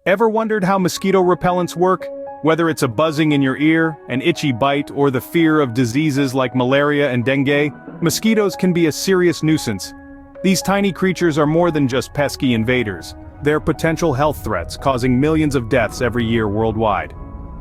Ever wondered how mosquito repellents work? Whether it's a buzzing in your ear, an itchy bite, or the fear of diseases like malaria and dengue, mosquitoes can be a serious nuisance. These tiny creatures are more than just pesky invaders. They're potential health threats, causing millions of deaths every year worldwide.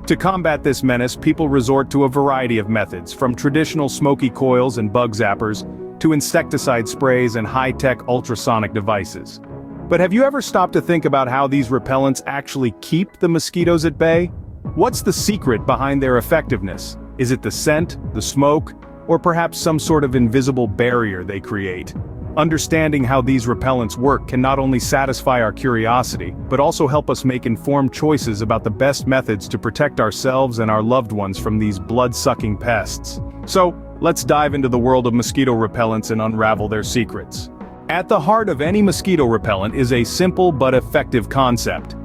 To combat this menace, people resort to a variety of methods, from traditional smoky coils and bug zappers, to insecticide sprays and high-tech ultrasonic devices. But have you ever stopped to think about how these repellents actually keep the mosquitoes at bay? What's the secret behind their effectiveness? Is it the scent, the smoke, or perhaps some sort of invisible barrier they create? Understanding how these repellents work can not only satisfy our curiosity, but also help us make informed choices about the best methods to protect ourselves and our loved ones from these blood-sucking pests. So, let's dive into the world of mosquito repellents and unravel their secrets. At the heart of any mosquito repellent is a simple but effective concept.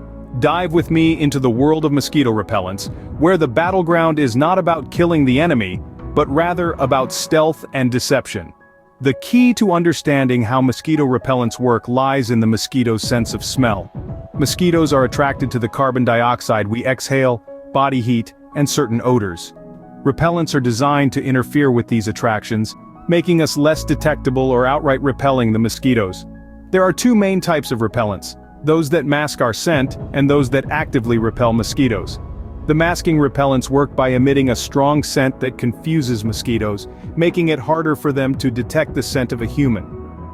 Dive with me into the world of mosquito repellents, where the battleground is not about killing the enemy, but rather about stealth and deception. The key to understanding how mosquito repellents work lies in the mosquito's sense of smell. Mosquitoes are attracted to the carbon dioxide we exhale, body heat, and certain odors. Repellents are designed to interfere with these attractions, making us less detectable or outright repelling the mosquitoes. There are two main types of repellents, those that mask our scent and those that actively repel mosquitoes. The masking repellents work by emitting a strong scent that confuses mosquitoes, making it harder for them to detect the scent of a human.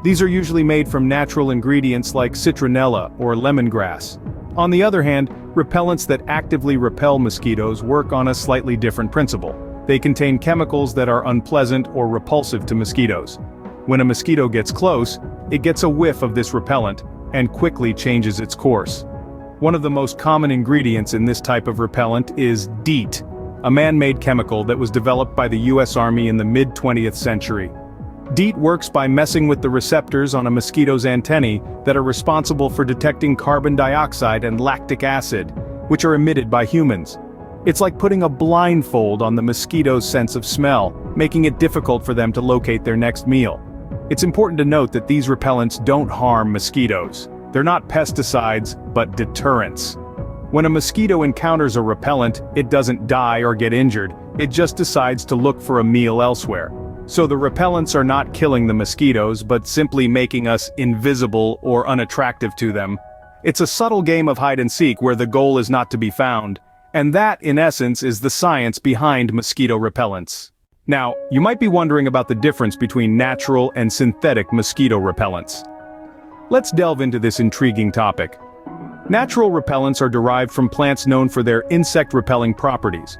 These are usually made from natural ingredients like citronella or lemongrass. On the other hand, repellents that actively repel mosquitoes work on a slightly different principle. They contain chemicals that are unpleasant or repulsive to mosquitoes. When a mosquito gets close, it gets a whiff of this repellent and quickly changes its course. One of the most common ingredients in this type of repellent is DEET, a man-made chemical that was developed by the US Army in the mid-20th century. DEET works by messing with the receptors on a mosquito's antennae that are responsible for detecting carbon dioxide and lactic acid, which are emitted by humans. It's like putting a blindfold on the mosquito's sense of smell, making it difficult for them to locate their next meal. It's important to note that these repellents don't harm mosquitoes. They're not pesticides, but deterrents. When a mosquito encounters a repellent, it doesn't die or get injured, it just decides to look for a meal elsewhere. So the repellents are not killing the mosquitoes, but simply making us invisible or unattractive to them. It's a subtle game of hide and seek where the goal is not to be found. And that, in essence, is the science behind mosquito repellents. Now, you might be wondering about the difference between natural and synthetic mosquito repellents. Let's delve into this intriguing topic. Natural repellents are derived from plants known for their insect-repelling properties.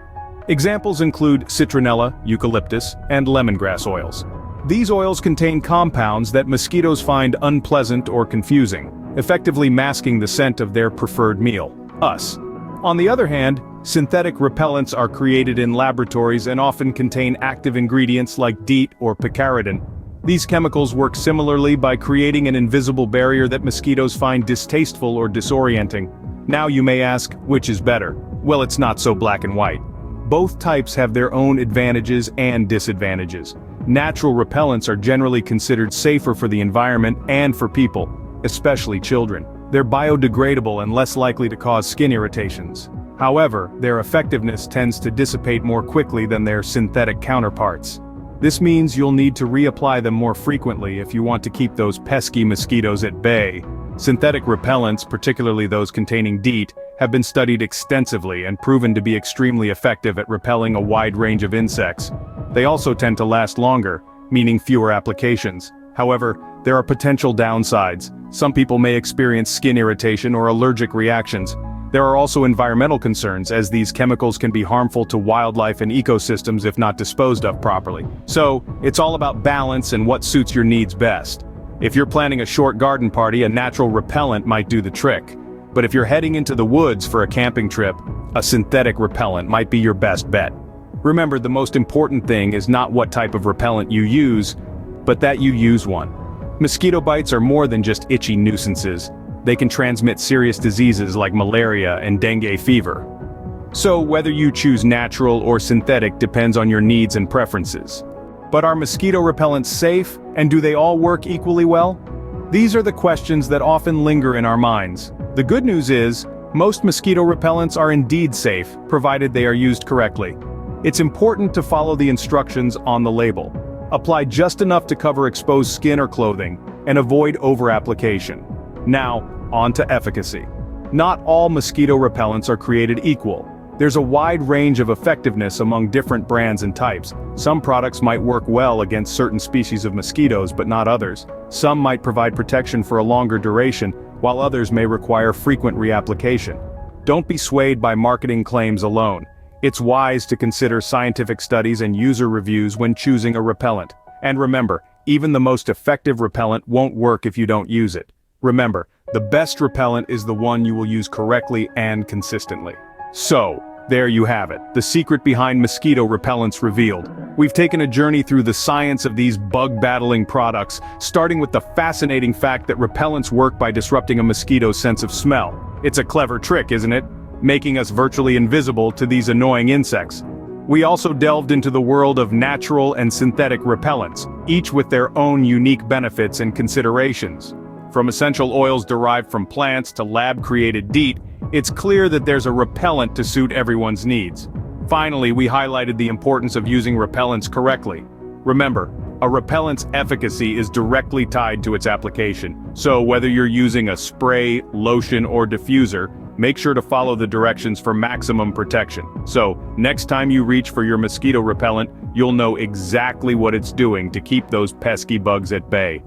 Examples include citronella, eucalyptus, and lemongrass oils. These oils contain compounds that mosquitoes find unpleasant or confusing, effectively masking the scent of their preferred meal, us. On the other hand, synthetic repellents are created in laboratories and often contain active ingredients like DEET or picaridin. These chemicals work similarly by creating an invisible barrier that mosquitoes find distasteful or disorienting. Now you may ask, which is better? Well, it's not so black and white. Both types have their own advantages and disadvantages. Natural repellents are generally considered safer for the environment and for people, especially children. They're biodegradable and less likely to cause skin irritations. However, their effectiveness tends to dissipate more quickly than their synthetic counterparts. This means you'll need to reapply them more frequently if you want to keep those pesky mosquitoes at bay. Synthetic repellents, particularly those containing DEET, have been studied extensively and proven to be extremely effective at repelling a wide range of insects. They also tend to last longer, meaning fewer applications. However, there are potential downsides. Some people may experience skin irritation or allergic reactions. There are also environmental concerns, as these chemicals can be harmful to wildlife and ecosystems if not disposed of properly. So, it's all about balance and what suits your needs best. If you're planning a short garden party, a natural repellent might do the trick. But if you're heading into the woods for a camping trip, a synthetic repellent might be your best bet. Remember, the most important thing is not what type of repellent you use, but that you use one. Mosquito bites are more than just itchy nuisances. They can transmit serious diseases like malaria and dengue fever. So whether you choose natural or synthetic depends on your needs and preferences. But are mosquito repellents safe, and do they all work equally well? These are the questions that often linger in our minds. The good news is, Most mosquito repellents are indeed safe, provided they are used correctly. It's important to follow the instructions on the label. Apply just enough to cover exposed skin or clothing, and avoid over-application. Now, on to efficacy. Not all mosquito repellents are created equal. There's a wide range of effectiveness among different brands and types. Some products might work well against certain species of mosquitoes but not others. Some might provide protection for a longer duration, while others may require frequent reapplication. Don't be swayed by marketing claims alone. It's wise to consider scientific studies and user reviews when choosing a repellent. And remember, even the most effective repellent won't work if you don't use it. Remember, the best repellent is the one you will use correctly and consistently. So, there you have it, the secret behind mosquito repellents revealed. We've taken a journey through the science of these bug-battling products, starting with the fascinating fact that repellents work by disrupting a mosquito's sense of smell. It's a clever trick, isn't it? Making us virtually invisible to these annoying insects. We also delved into the world of natural and synthetic repellents, each with their own unique benefits and considerations. From essential oils derived from plants to lab-created DEET, it's clear that there's a repellent to suit everyone's needs. Finally, we highlighted the importance of using repellents correctly. Remember, a repellent's efficacy is directly tied to its application, so whether you're using a spray, lotion, or diffuser, make sure to follow the directions for maximum protection. So, next time you reach for your mosquito repellent, you'll know exactly what it's doing to keep those pesky bugs at bay.